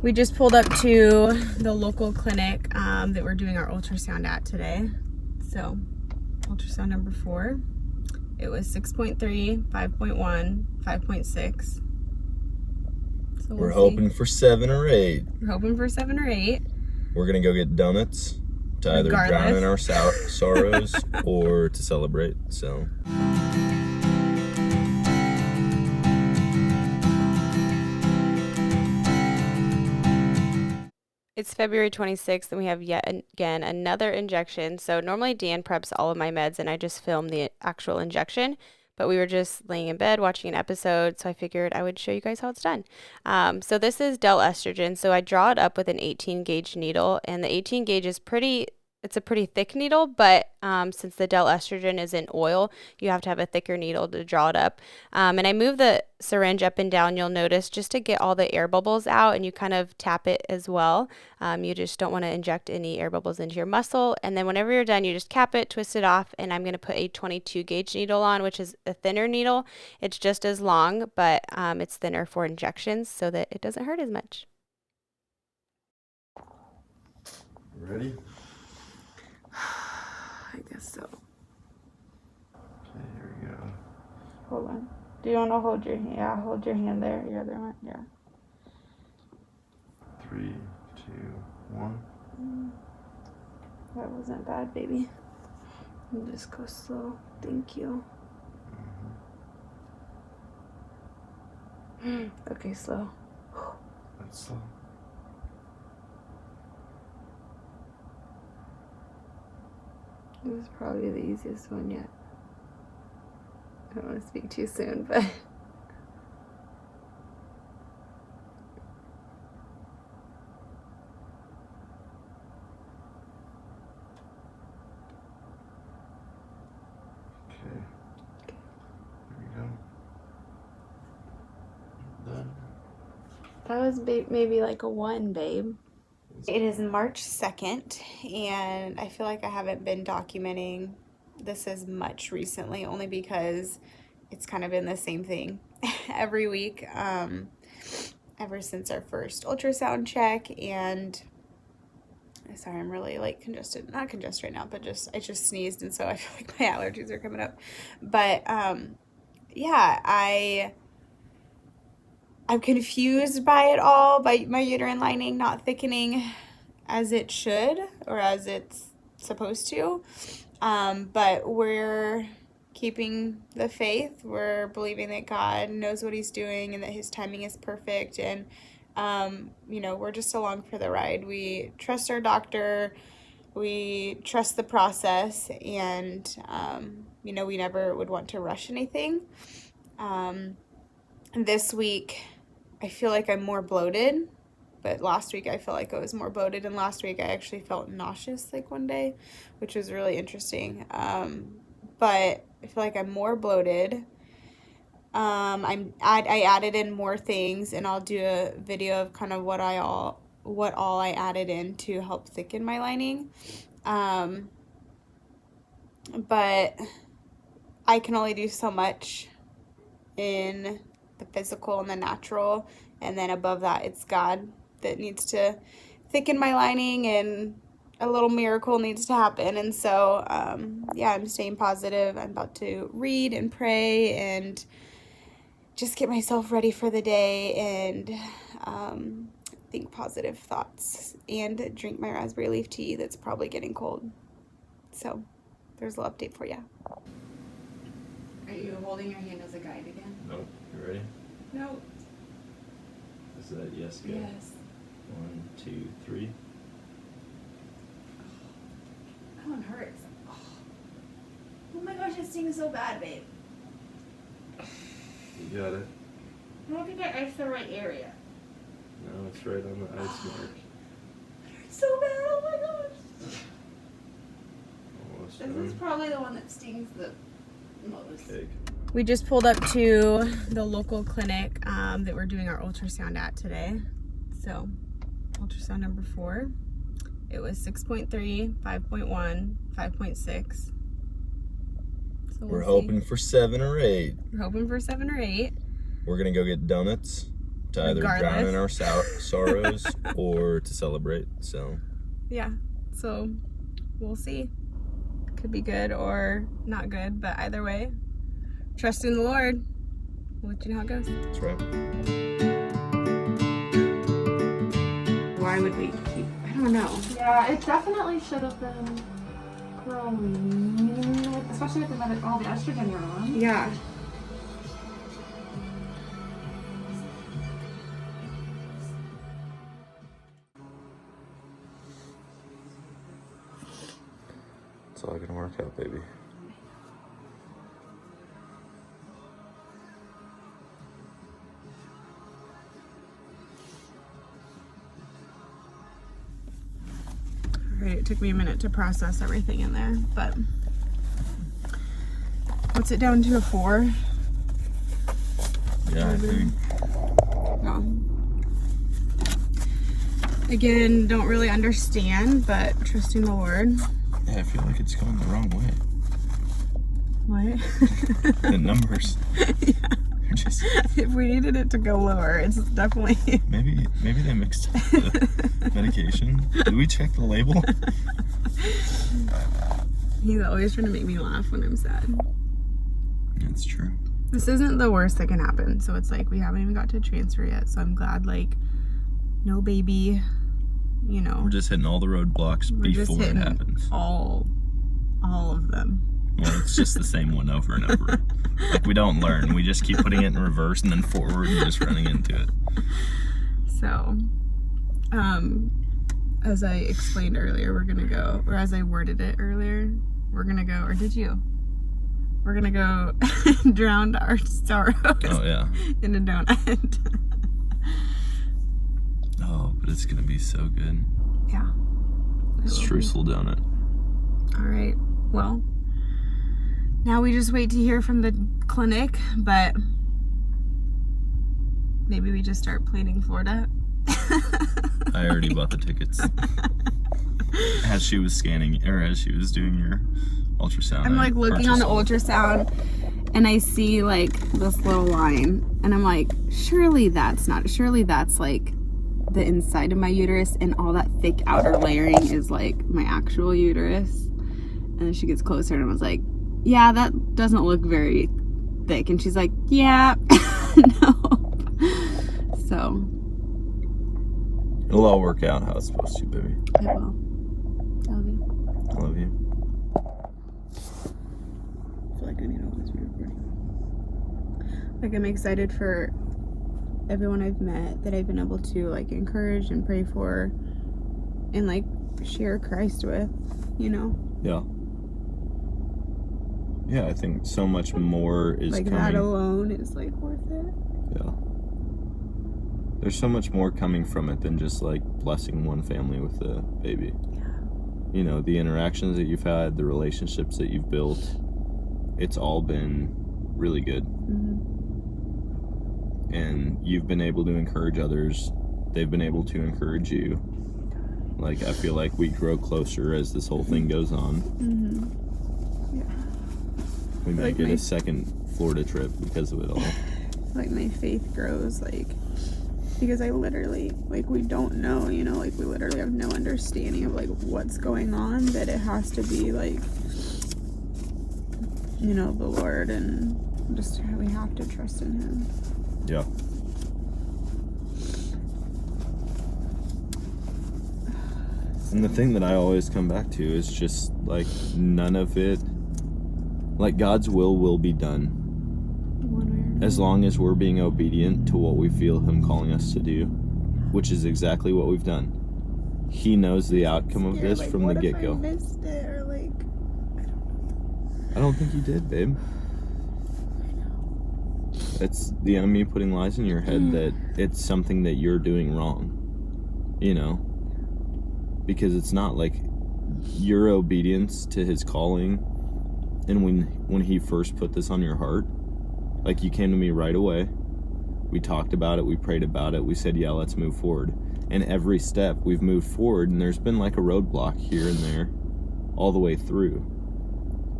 We just pulled up to the local clinic that we're doing our ultrasound at today. So, ultrasound number 4. It was 6.3, 5.1, 5.6. So we're hoping for 7 or 8. We're hoping for 7 or 8. We're gonna go get donuts to either drown in our sorrows or to celebrate. So. It's February 26th and we have yet again another injection. So normally Dan preps all of my meds and I just film the actual injection, but we were just laying in bed watching an episode, so I figured I would show you guys how it's done. So this is Del estrogen. So I draw it up with an 18 gauge needle, and the 18 gauge is it's a pretty thick needle, but since the Del estrogen is in oil, you have to have a thicker needle to draw it up. And I move the syringe up and down, you'll notice, just to get all the air bubbles out, and you kind of tap it as well. You just don't want to inject any air bubbles into your muscle. And then whenever you're done, you just cap it, twist it off, and I'm going to put a 22 gauge needle on, which is a thinner needle. It's just as long, but it's thinner for injections so that it doesn't hurt as much. Ready? I guess so. Okay, here we go. Hold on. Do you want to hold your hand? Yeah, hold your hand there. Your other one. Yeah. 3, 2, 1. That wasn't bad, baby. I'll just go slow. Thank you. Okay, slow. That's slow. This is probably the easiest one yet. I don't want to speak too soon, but Okay. Here we go. Done. that was maybe like a 1, babe. It is March 2nd, and I feel like I haven't been documenting this as much recently, only because it's kind of been the same thing every week ever since our first ultrasound check. And sorry, I'm really like congested, not congested right now, but I just sneezed, and so I feel like my allergies are coming up. But yeah, I'm confused by it all, by my uterine lining not thickening as it should, or as it's supposed to. But we're keeping the faith. We're believing that God knows what he's doing and that his timing is perfect. And, you know, we're just along for the ride. We trust our doctor. We trust the process. And, you know, we never would want to rush anything. This week, I feel like I'm more bloated, but last week I felt like I was more bloated, and last week I actually felt nauseous like one day, which was really interesting. But I feel like I'm more bloated. I added in more things, and I'll do a video of kind of what all I added in to help thicken my lining. But I can only do so much in the physical and the natural, and then above that it's God that needs to thicken my lining, and a little miracle needs to happen. And so yeah, I'm staying positive. I'm about to read and pray and just get myself ready for the day, and think positive thoughts, and drink my raspberry leaf tea that's probably getting cold. So there's a little update for you. Are you holding your hand as a guide again? Nope. You ready? No. Is that yes? Go. Yes. 1, 2, 3. That one hurts. Oh my gosh, it stings so bad, babe. You got it. I don't think I iced the right area. No, it's right on the ice mark. It hurts so bad, oh my gosh. Almost This done. is probably the one that stings the most. Okay. We just pulled up to the local clinic that we're doing our ultrasound at today. So, ultrasound number 4. It was 6.3, 5.1, 5.6. So we're hoping for 7 or 8. We're hoping for 7 or 8. We're gonna go get donuts to either drown in our sorrows or to celebrate. So yeah, so we'll see. Could be good or not good, but either way, trust in the Lord. We'll let you know how it goes. That's right. Why would we keep? I don't know. Yeah, it definitely should have been growing, especially with all the estrogen you're on. Yeah. It's all gonna work out, baby. Alright, it took me a minute to process everything in there, but what's it down to, a 4? Yeah, I think. Yeah. Again, don't really understand, but trusting the Lord. Yeah, I feel like it's going the wrong way. What? The numbers. Yeah. They're just... If we needed it to go lower, it's definitely... Maybe they mixed up the medication. Did we check the label? He's always trying to make me laugh when I'm sad. That's true. This isn't the worst that can happen, so it's like we haven't even got to transfer yet, so I'm glad, like, no baby, you know. We're just hitting all the roadblocks before it happens. all of them. Well, it's just the same one over and over. Like, we don't learn. We just keep putting it in reverse and then forward and just running into it. So, as I explained earlier, we're gonna go, or as I worded it earlier, we're gonna go, or did you? We're gonna go drown our sorrows in a donut. Oh, but it's gonna be so good. Yeah. Streusel donut. All right. Well, now we just wait to hear from the clinic, but maybe we just start planning Florida. I already bought the tickets. As she was scanning, or as she was doing your ultrasound. I'm like looking on the ultrasound and I see like this little line and I'm like, surely that's like the inside of my uterus and all that thick outer layering is like my actual uterus. And then she gets closer and I was like, yeah, that doesn't look very thick. And she's like, yeah. No. So it'll all work out how it's supposed to, baby. it will. I love you. I love you. I feel like I need all this re-recording. Like, I'm excited for everyone I've met that I've been able to like encourage and pray for and like share Christ with, you know? Yeah. Yeah, I think so much more is like coming. That alone is like worth it. Yeah. There's so much more coming from it than just like blessing one family with a baby. Yeah. You know, the interactions that you've had, the relationships that you've built, it's all been really good. Mm-hmm. And you've been able to encourage others. They've been able to encourage you. Like, I feel like we grow closer as this whole thing goes on. Mm-hmm. Yeah. We might get a second Florida trip because of it all. Like, my faith grows, like, because I literally, like, we don't know, you know, like, we literally have no understanding of, like, what's going on, that it has to be, like, you know, the Lord, and just, we have to trust in Him. Yeah. And the thing that I always come back to is just, like, none of it, like, God's will be done. As long as we're being obedient to what we feel Him calling us to do, which is exactly what we've done. He knows the outcome of this from the get-go. What if I missed it, or, like, I don't think you did, babe. It's the enemy putting lies in your head that it's something that you're doing wrong, you know? Because it's not. Like, your obedience to His calling, and when He first put this on your heart, like, you came to me right away. We talked about it, we prayed about it, we said, yeah, let's move forward. And every step we've moved forward, and there's been like a roadblock here and there all the way through.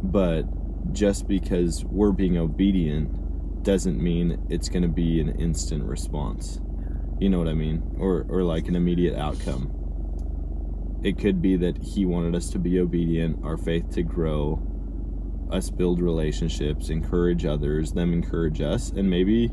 But just because we're being obedient doesn't mean it's going to be an instant response. You know what I mean? Or like an immediate outcome. It could be that he wanted us to be obedient, our faith to grow, us build relationships, encourage others, them encourage us, and maybe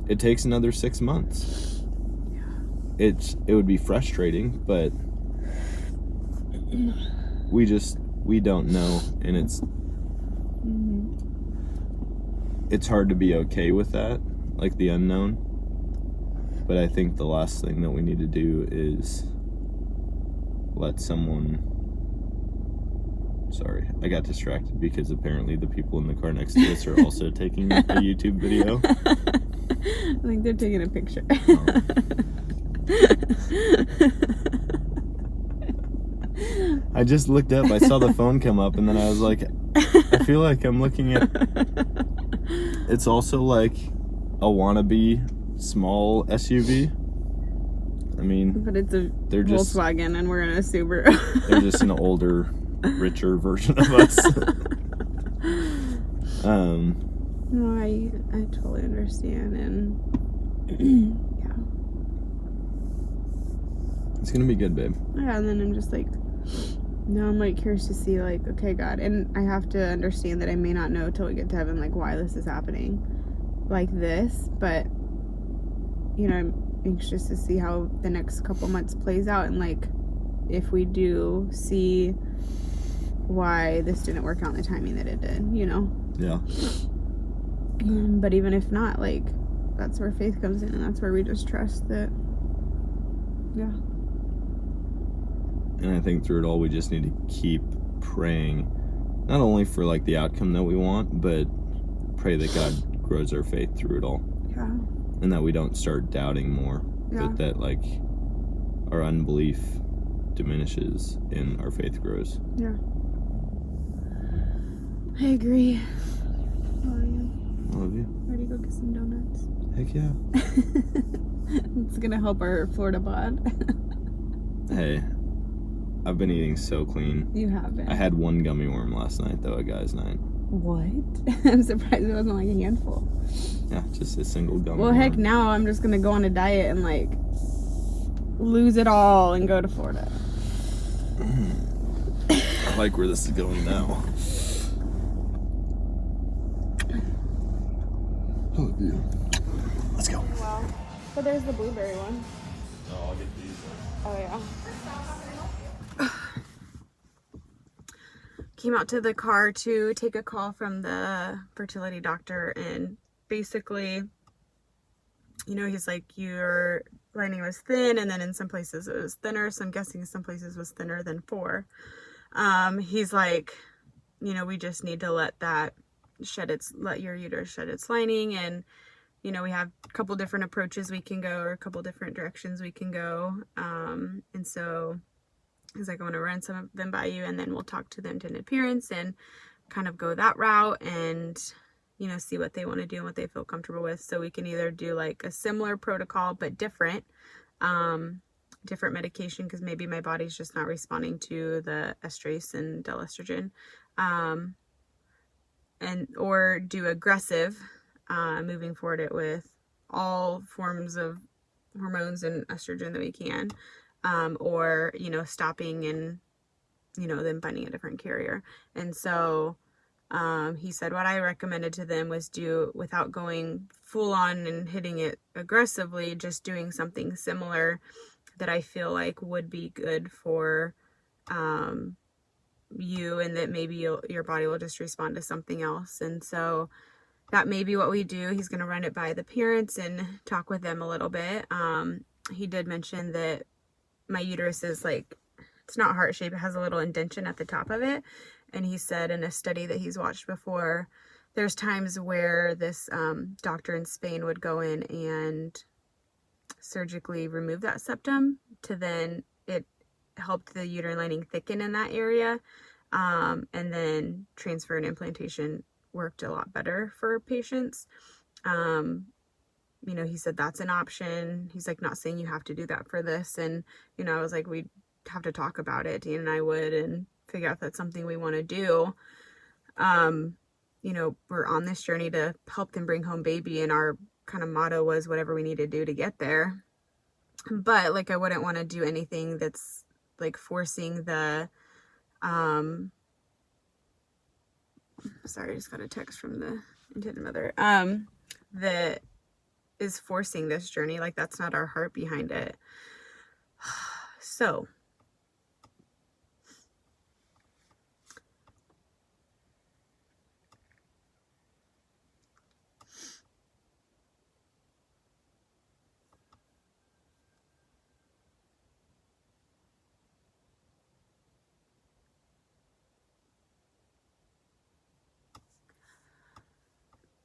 it takes another 6 months. It would be frustrating, but we don't know, and it's hard to be okay with that, like the unknown. But I think the last thing that we need to do is let someone... Sorry, I got distracted because apparently the people in the car next to us are also taking a YouTube video. I think they're taking a picture. I just looked up, I saw the phone come up, and then I was like, I feel like I'm looking at... It's also like a wannabe small SUV. I mean... But it's a just, Volkswagen and we're in a Subaru. They're just an older, richer version of us. No, I totally understand, and yeah. It's gonna be good, babe. Yeah, and then I'm just like, now I'm like curious to see, like, okay, God, and I have to understand that I may not know till we get to heaven, like, why this is happening like this, but, you know, I'm anxious to see how the next couple months plays out, and, like, if we do see why this didn't work out in the timing that it did, you know? Yeah. But even if not, like, that's where faith comes in, and that's where we just trust that, yeah. And I think through it all, we just need to keep praying, not only for, like, the outcome that we want, but pray that God grows our faith through it all. Yeah. And that we don't start doubting more, Yeah. but that, like, our unbelief diminishes and our faith grows. Yeah. I agree. Love you. I love you. Ready to go get some donuts? Heck yeah. It's gonna help our Florida bod. Hey, I've been eating so clean. You haven't. I had one gummy worm last night, though, a guy's night. What? I'm surprised it wasn't like a handful. Yeah, just a single gummy Well, worm. heck, now I'm just gonna go on a diet and, like, lose it all and go to Florida. I like where this is going now. Oh, yeah. Let's go. Wow. But there's the blueberry one. Oh, I'll get these. Oh, yeah. Came out to the car to take a call from the fertility doctor, and basically, you know, he's like, your lining was thin, and then in some places it was thinner, so I'm guessing some places was thinner than 4. He's like, you know, we just need to let your uterus shed its lining, and, you know, we have a couple different approaches we can go, or a couple different directions we can go, and so he's like, I want to run some of them by you, and then we'll talk to them to an appearance and kind of go that route, and, you know, see what they want to do and what they feel comfortable with. So we can either do like a similar protocol but different medication, because maybe my body's just not responding to the estrase and delestrogen, or do aggressive, moving forward it with all forms of hormones and estrogen that we can, or, you know, stopping and, you know, then finding a different carrier. And so he said what I recommended to them was do, without going full on and hitting it aggressively, just doing something similar that I feel like would be good for you, and that maybe your body will just respond to something else. And so that may be what we do. He's going to run it by the parents and talk with them a little bit. He did mention that my uterus is like, it's not heart shape, it has a little indentation at the top of it. And he said in a study that he's watched before, there's times where this doctor in Spain would go in and surgically remove that septum, to then it helped the uterine lining thicken in that area, and then transfer and implantation worked a lot better for patients. You know, he said that's an option. He's like, not saying you have to do that for this. And, you know, I was like, we'd have to talk about it, Dean and I would, and figure out if that's something we want to do. You know, we're on this journey to help them bring home baby, and our kind of motto was whatever we need to do to get there. But like I wouldn't want to do anything that's like forcing the sorry, I just got a text from the intended mother that is forcing this journey. Like that's not our heart behind it. So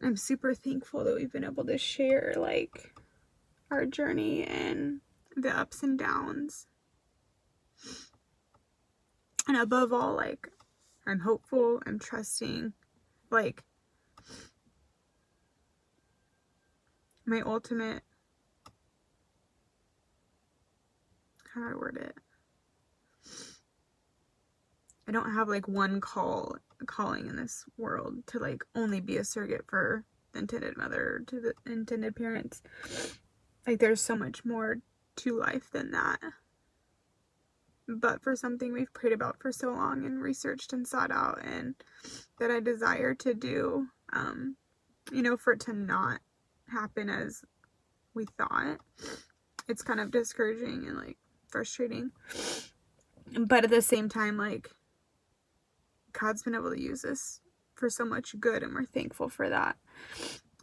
I'm super thankful that we've been able to share like our journey and the ups and downs. And above all, like, I'm hopeful, I'm trusting. Like, my ultimate, how do I word it? I don't have like one calling in this world to like only be a surrogate for the intended mother, to the intended parents. Like there's so much more to life than that. But for something we've prayed about for so long and researched and sought out, and that I desire to do, you know, for it to not happen as we thought, it's kind of discouraging and like frustrating. But at the same time, like, God's been able to use this for so much good, and we're thankful for that.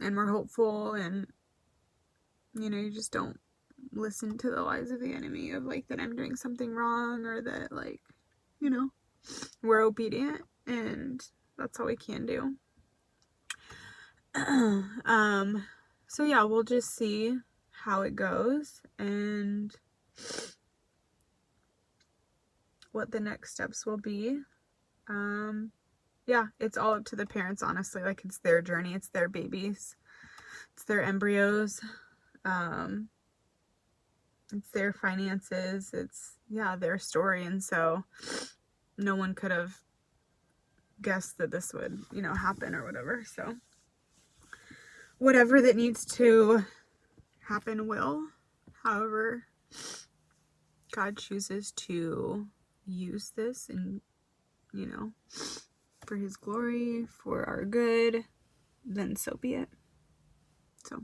And we're hopeful, and, you know, you just don't listen to the lies of the enemy of, like, that I'm doing something wrong, or that, like, you know, we're obedient, and that's all we can do. So yeah, we'll just see how it goes, and what the next steps will be. Yeah, it's all up to the parents, honestly. Like, it's their journey, it's their babies, it's their embryos, it's their finances, it's, yeah, their story. And so no one could have guessed that this would, you know, happen or whatever. So whatever that needs to happen will. However God chooses to use this, and, you know, for his glory, for our good, then so be it. So